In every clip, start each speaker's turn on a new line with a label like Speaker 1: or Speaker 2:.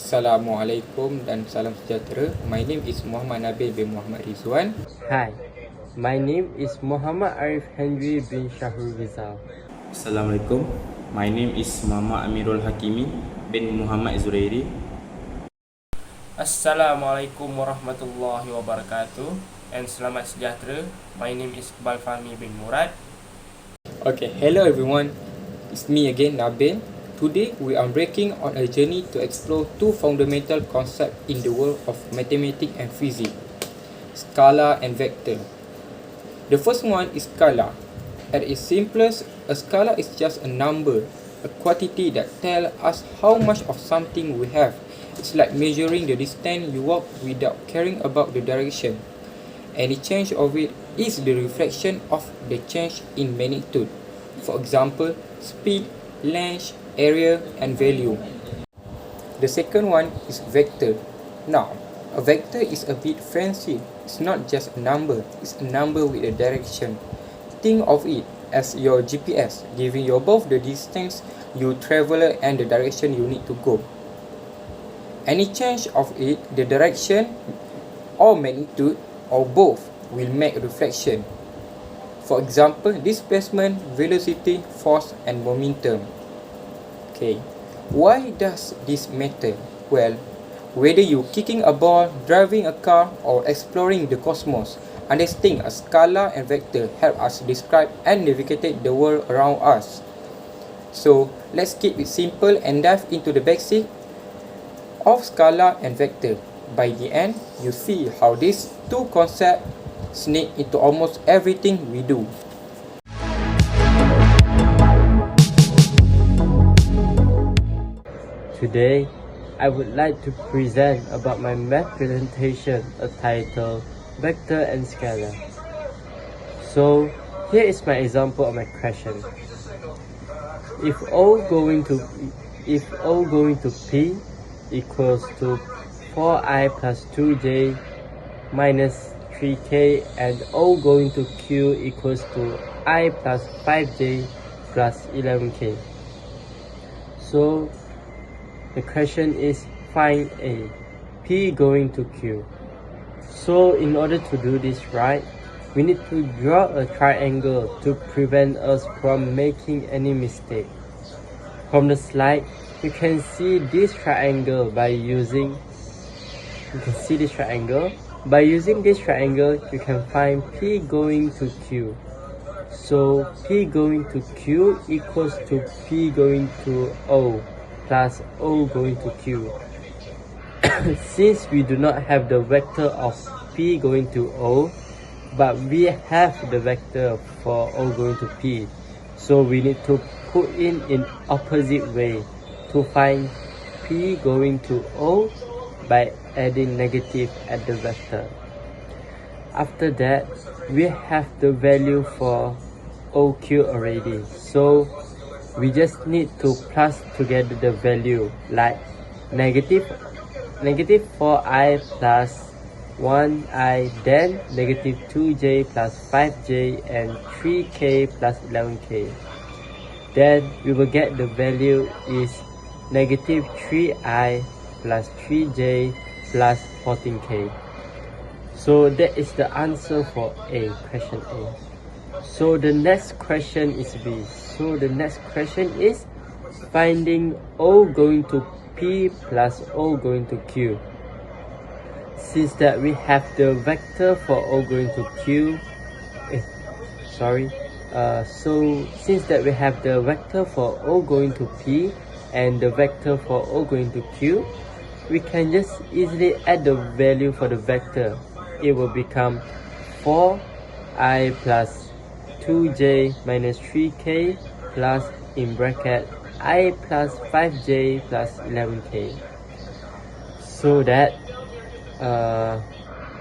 Speaker 1: Assalamualaikum dan salam sejahtera. My name is Muhammad Nabil bin Muhammad Rizwan.
Speaker 2: Hi, my name is Muhammad Arif Henry bin Shahrul Rizal.
Speaker 3: Assalamualaikum. My name is Muhammad Amirul Hakimi bin Muhammad Zurairi.
Speaker 4: Assalamualaikum warahmatullahi wabarakatuh and selamat sejahtera. My name is Iqbal Fahmi bin Murad.
Speaker 1: Okay, hello everyone. It's me again, Nabil. Today we are embarking on a journey to explore two fundamental concepts in the world of mathematics and physics: scalar and vector. The first one is scalar. At its simplest, a scalar is just a number, a quantity that tells us how much of something we have. It's like measuring the distance you walk without caring about the direction. Any change of it is the reflection of the change in magnitude. For example, speed, length, area, and value. The second one is vector. Now, a vector is a bit fancy. It's not just a number, it's a number with a direction. Think of it as your GPS, giving you both the distance you travel and the direction you need to go. Any change of it, the direction or magnitude or both, will make a reflection. For example, displacement, velocity, force, and momentum. Okay, why does this matter? Well, whether you're kicking a ball, driving a car, or exploring the cosmos, understanding a scalar and vector help us describe and navigate the world around us. So, let's keep it simple and dive into the basics of scalar and vector. By the end, you see how these two concepts sneak into almost everything we do.
Speaker 2: Today, I would like to present about my math presentation entitled Vector and Scalar. So, here is my example of my question. If O going to P equals to 4i plus 2j minus 3k and O going to Q equals to I plus 5j plus 11k. So the question is find A, P going to Q. So in order to do this right, we need to draw a triangle to prevent us from making any mistake. From the slide, you can see this triangle by using this triangle, you can find P going to Q. So P going to Q equals to P going to O plus O going to Q. Since we do not have the vector of P going to O, but we have the vector for O going to P, so we need to put in opposite way to find P going to O by adding negative at the vector. After that, we have the value for OQ already, so we just need to plus together the value like negative 4i plus 1i, then negative 2j plus 5j and 3k plus 11k. Then we will get the value is negative 3i plus 3j plus 14k. So that is the answer for A, question A. So the next question is B. So the next question is finding O going to P plus O going to Q. Since that we have the vector for O going to Q, since that we have the vector for O going to P and the vector for O going to Q, we can just easily add the value for the vector. It will become 4i plus 2j minus 3k plus in bracket I plus 5j plus 11k. So that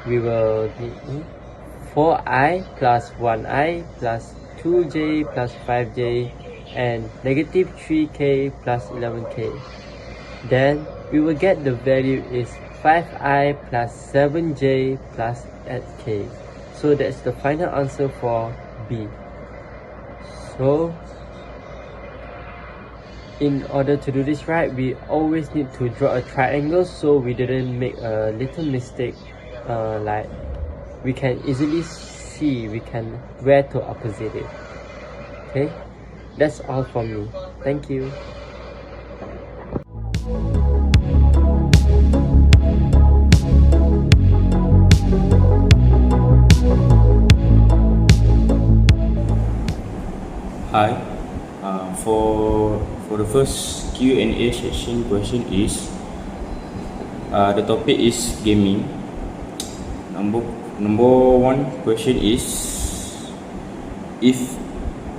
Speaker 2: we will need 4i plus 1i plus 2j plus 5j and negative 3k plus 11k. Then we will get the value is 5i plus 7j plus 8k. So that's the final answer for B. So in order to do this right, we always need to draw a triangle so we didn't make a little mistake, like we can easily see where to opposite it. Okay, that's all from me. Thank you.
Speaker 3: Hi. For the first Q&A session question is the topic is gaming. Number one question is, if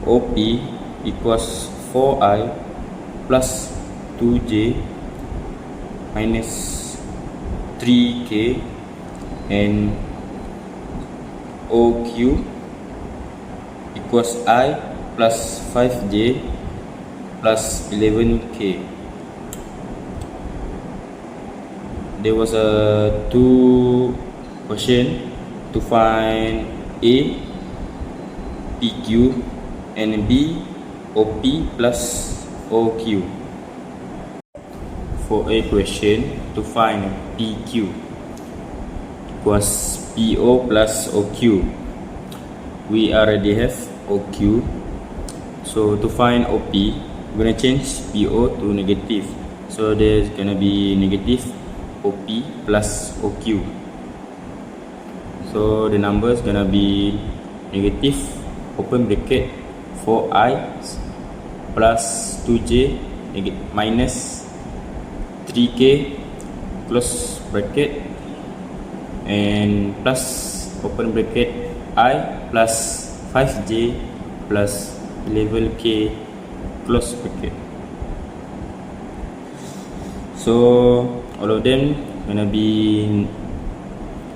Speaker 3: OP equals 4i plus 2j minus 3k and OQ equals I plus 5j plus 11k. There was a two question to find A PQ and B OP plus OQ. For A question, to find PQ equals PO plus OQ. We already have OQ, so to find OP, we're gonna change PO to negative, so there's gonna be negative OP plus OQ. So the number is gonna be negative open bracket 4i plus 2j minus 3k close bracket and plus open bracket I plus 5j plus 11k close bracket. So all of them gonna be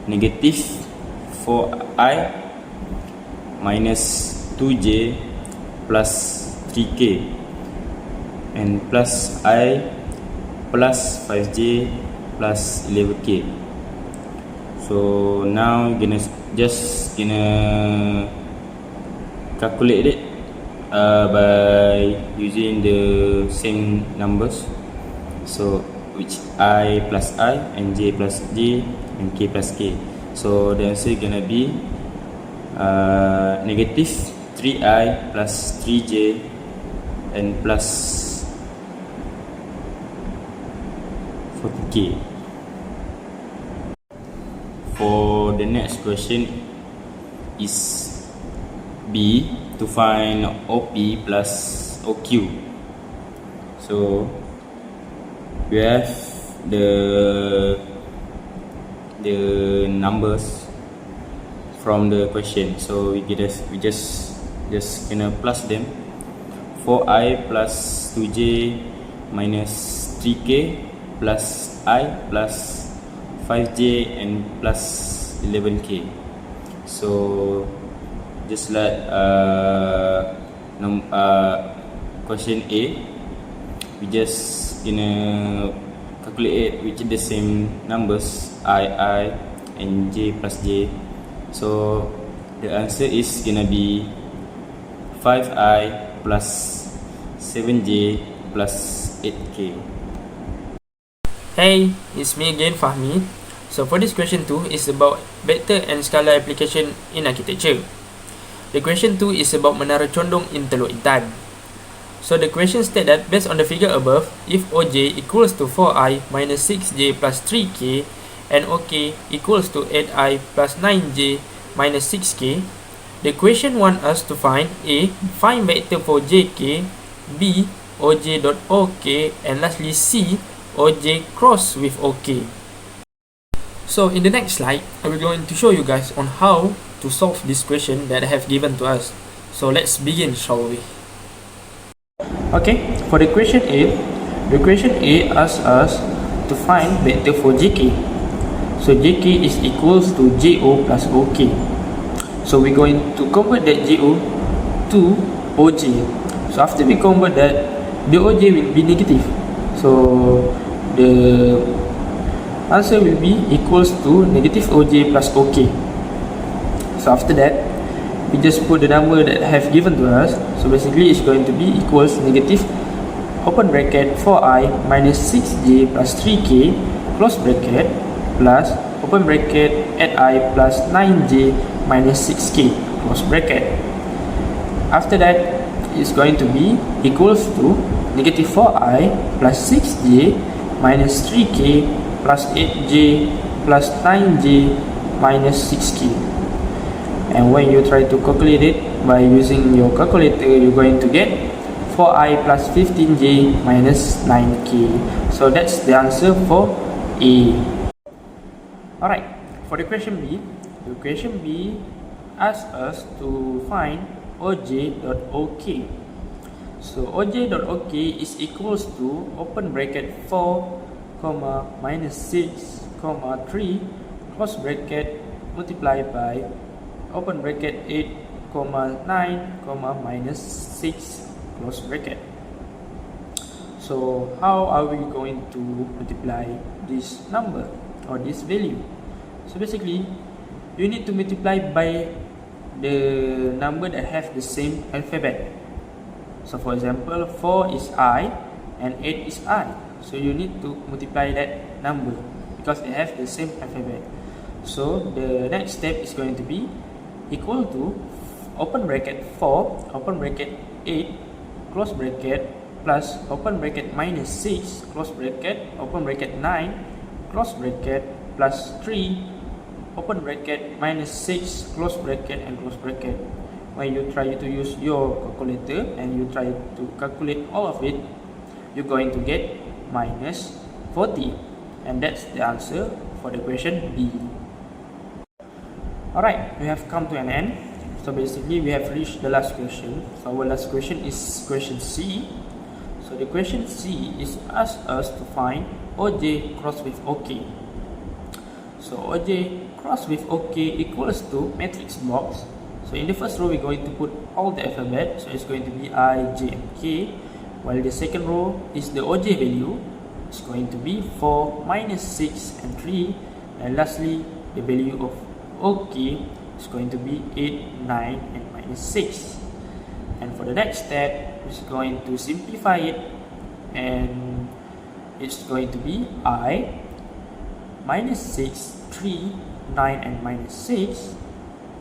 Speaker 3: negative 4i minus 2j plus 3k and plus I plus 5j plus 11k. So now gonna calculate it by using the same numbers, so which I plus I and j plus j and k plus k. So the answer gonna be negative 3i plus 3j and plus 40k. For the next question is B, to find OP plus OQ. So we have the numbers from the question, so we just gonna plus them. 4i plus 2j minus 3k plus I plus 5j and plus 11k. So just like question A, we just gonna calculate it with the same numbers I and j plus j. So the answer is gonna be 5i plus 7j plus 8k.
Speaker 4: Hey, it's me again, Fahmi. So for this question 2 is about vector and scalar application in architecture. The question 2 is about menara condong in Teluk Intan. So the question states that based on the figure above, if OJ equals to 4i minus 6j plus 3k and OK equals to 8i plus 9j minus 6k, the question wants us to find A, find vector for jk, B, OJ dot OK, and lastly C, OJ cross with OK. So in the next slide, I will going to show you guys on how to solve this question that I have given to us. So let's begin, shall we? Okay, for the question A asks us to find vector for jk. So jk is equals to jo plus ok. So we're going to convert that jo to oj. So after we convert that, the oj will be negative. So the answer will be equals to negative oj plus ok. So after that, we just put the number that I have given to us. So basically it's going to be equals negative
Speaker 5: open bracket 4i minus 6j plus 3k close bracket plus open bracket 8i plus 9j minus 6k close bracket. After that, it's going to be equals to negative 4i plus 6j minus 3k plus 8j plus 9j minus 6k. And when you try to calculate it by using your calculator, you're going to get 4i plus 15j minus 9k. So that's the answer for A. Alright, for the question B asks us to find oj.ok. So oj.ok is equals to open bracket 4, minus 6, 3 close bracket multiplied by open bracket 8, 9, minus 6 close bracket. So how are we going to multiply this number or this value? So basically, you need to multiply by the number that have the same alphabet. So for example, 4 is I and 8 is I. So you need to multiply that number because they have the same alphabet. So the next step is going to be equal to open bracket 4, open bracket 8, close bracket plus open bracket minus 6, close bracket, open bracket 9, close bracket plus 3, open bracket minus 6, close bracket and close bracket. When you try to use your calculator and you try to calculate all of it, you're going to get minus 40. And that's the answer for the question B. Alright, we have come to an end. So basically we have reached the last question. So our last question is question C. So the question C is asked us to find OJ cross with OK. So OJ cross with OK equals to matrix box. So in the first row we're going to put all the alphabet. So it's going to be I, J and K. While the second row is the OJ value. It's going to be 4, minus 6 and 3. And lastly, the value of OK is going to be 8, 9 and minus 6. And for the next step, it's going to simplify it, and it's going to be I minus 6, 3, 9 and minus 6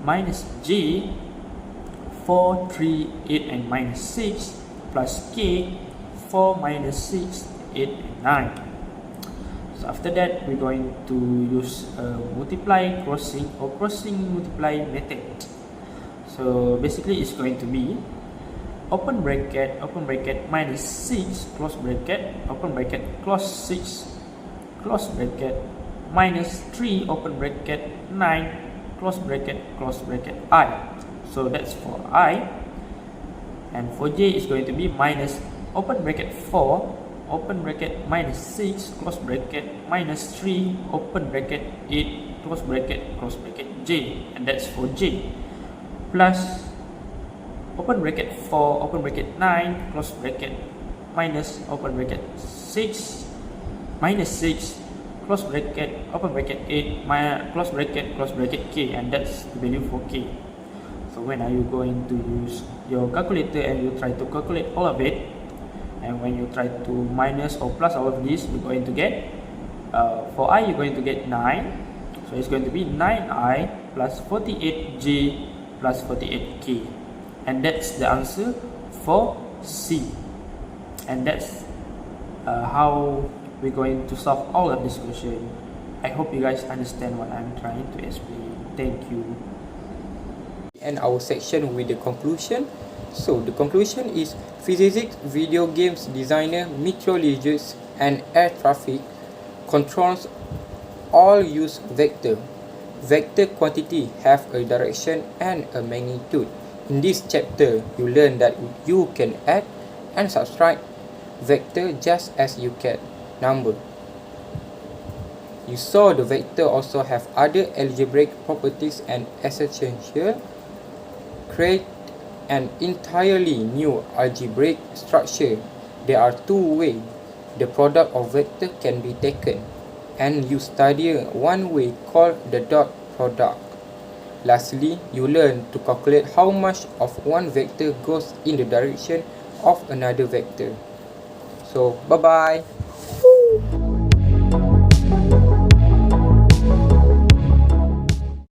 Speaker 5: minus J 4, 3, 8 and minus 6 plus K 4, minus 6, 8 and 9. So after that, we're going to use multiply crossing or crossing multiply method. So basically it's going to be open bracket minus 6 close bracket open bracket close 6 close bracket minus 3 open bracket 9 close bracket I. So that's for I. And for J is going to be minus open bracket 4 open bracket minus 6 close bracket minus 3 open bracket 8 close bracket J, and that's for J, plus open bracket 4 open bracket 9 close bracket minus open bracket 6 minus 6 close bracket open bracket 8 close bracket K, and that's the value for K. So when are you going to use your calculator and you try to calculate all of it, and when you try to minus or plus all of this, you're going to get for I you're going to get 9. So it's going to be 9i plus 48j plus 48k, and that's the answer for C. And that's how we're going to solve all of this question. I hope you guys understand what I'm trying to explain. Thank you.
Speaker 1: And our section with the conclusion. So the conclusion is physics, video games designer, meteorologists and air traffic controls all use vector. Vector quantity have a direction and a magnitude. In this chapter, you learn that you can add and subtract vector just as you can number. You saw the vector also have other algebraic properties and essential create an entirely new algebraic structure. There are two ways the product of vector can be taken, and you study one way called the dot product. Lastly, you learn to calculate how much of one vector goes in the direction of another vector. So bye bye.